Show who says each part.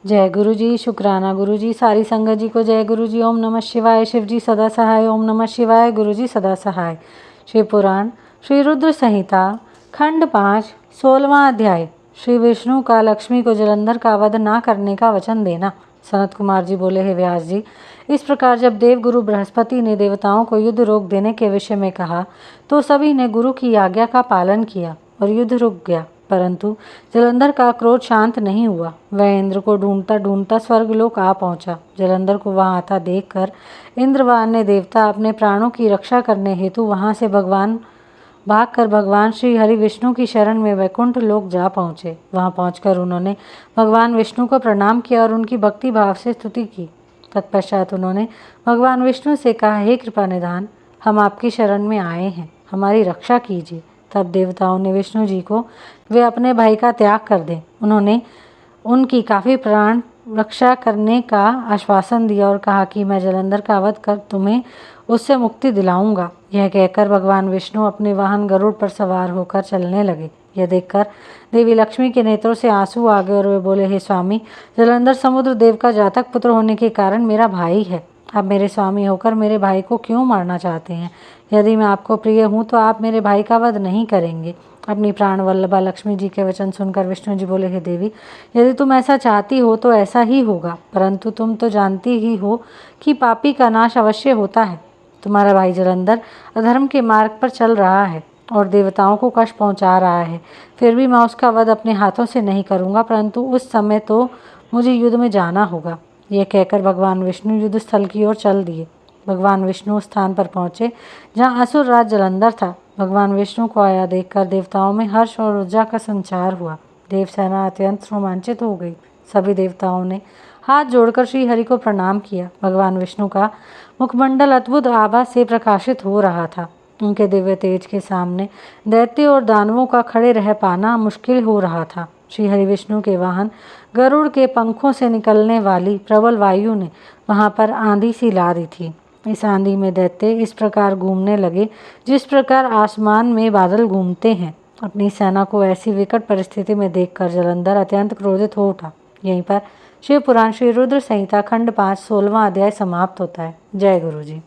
Speaker 1: जय गुरु जी। शुक्राना गुरु जी। सारी संगत जी को जय गुरु जी। ओम नमः शिवाय। शिव जी सदा सहाय। ओम नमः शिवाय। गुरु जी सदा सहाय। शिव पुराण श्री रुद्र संहिता खंड 5 16वां अध्याय। श्री विष्णु का लक्ष्मी को जलंधर का वध ना करने का वचन देना। सनत कुमार जी बोले, हे व्यास जी, इस प्रकार जब देवगुरु बृहस्पति ने देवताओं को युद्ध रोक देने के विषय में कहा तो सभी ने गुरु की आज्ञा का पालन किया और युद्ध रुक गया। परंतु जलंधर का क्रोध शांत नहीं हुआ। वह इंद्र को ढूंढता ढूंढता स्वर्गलोक आ पहुंचा। जलंधर को वहां आता देखकर इंद्र व अन्य देवता अपने प्राणों की रक्षा करने हेतु वहां से भागकर भगवान श्री हरि विष्णु की शरण में वैकुंठ लोक जा पहुँचे। वहां पहुंचकर उन्होंने भगवान विष्णु को प्रणाम किया और उनकी भक्ति भाव से स्तुति की। तत्पश्चात उन्होंने भगवान विष्णु से कहा, हे कृपा निधान, हम आपकी शरण में आए हैं, हमारी रक्षा कीजिए। तब देवताओं ने विष्णु जी को वे अपने भाई का त्याग कर दें, उन्होंने उनकी काफ़ी प्राण रक्षा करने का आश्वासन दिया और कहा कि मैं जलंधर का वध कर तुम्हें उससे मुक्ति दिलाऊंगा। यह कहकर भगवान विष्णु अपने वाहन गरुड़ पर सवार होकर चलने लगे। यह देखकर देवी लक्ष्मी के नेत्रों से आंसू आ गए और वे बोले, हे स्वामी, जलंधर समुद्र देव का जातक पुत्र होने के कारण मेरा भाई है। आप मेरे स्वामी होकर मेरे भाई को क्यों मारना चाहते हैं? यदि मैं आपको प्रिय हूँ तो आप मेरे भाई का वध नहीं करेंगे। अपनी प्राण वल्लभा लक्ष्मी जी के वचन सुनकर विष्णु जी बोले, हे देवी, यदि तुम ऐसा चाहती हो तो ऐसा ही होगा, परंतु तुम तो जानती ही हो कि पापी का नाश अवश्य होता है। तुम्हारा भाई जलंधर अधर्म के मार्ग पर चल रहा है और देवताओं को कष्ट पहुंचा रहा है। फिर भी मैं उसका वध अपने हाथों से नहीं करूंगा, परंतु उस समय तो मुझे युद्ध में जाना होगा। यह कहकर भगवान विष्णु युद्ध स्थल की ओर चल दिए। भगवान विष्णु उस स्थान पर पहुंचे जहाँ असुर राज जलंधर था। भगवान विष्णु को आया देखकर देवताओं में हर्ष और ऊर्जा का संचार हुआ। देवसेना अत्यंत रोमांचित हो गई। सभी देवताओं ने हाथ जोड़कर श्री हरि को प्रणाम किया। भगवान विष्णु का मुखमंडल अद्भुत आभा से प्रकाशित हो रहा था। उनके दिव्य तेज के सामने दैत्य और दानवों का खड़े रह पाना मुश्किल हो रहा था। श्री हरि विष्णु के वाहन गरुड़ के पंखों से निकलने वाली प्रबल वायु ने वहां पर आंधी सी ला दी थी। इस आंधी में दैत्य इस प्रकार घूमने लगे जिस प्रकार आसमान में बादल घूमते हैं। अपनी सेना को ऐसी विकट परिस्थिति में देखकर जलंधर अत्यंत क्रोधित हो उठा। यहीं पर शिव पुराण श्री रुद्र संहिता खंड 5 16वां अध्याय समाप्त होता है। जय गुरु जी।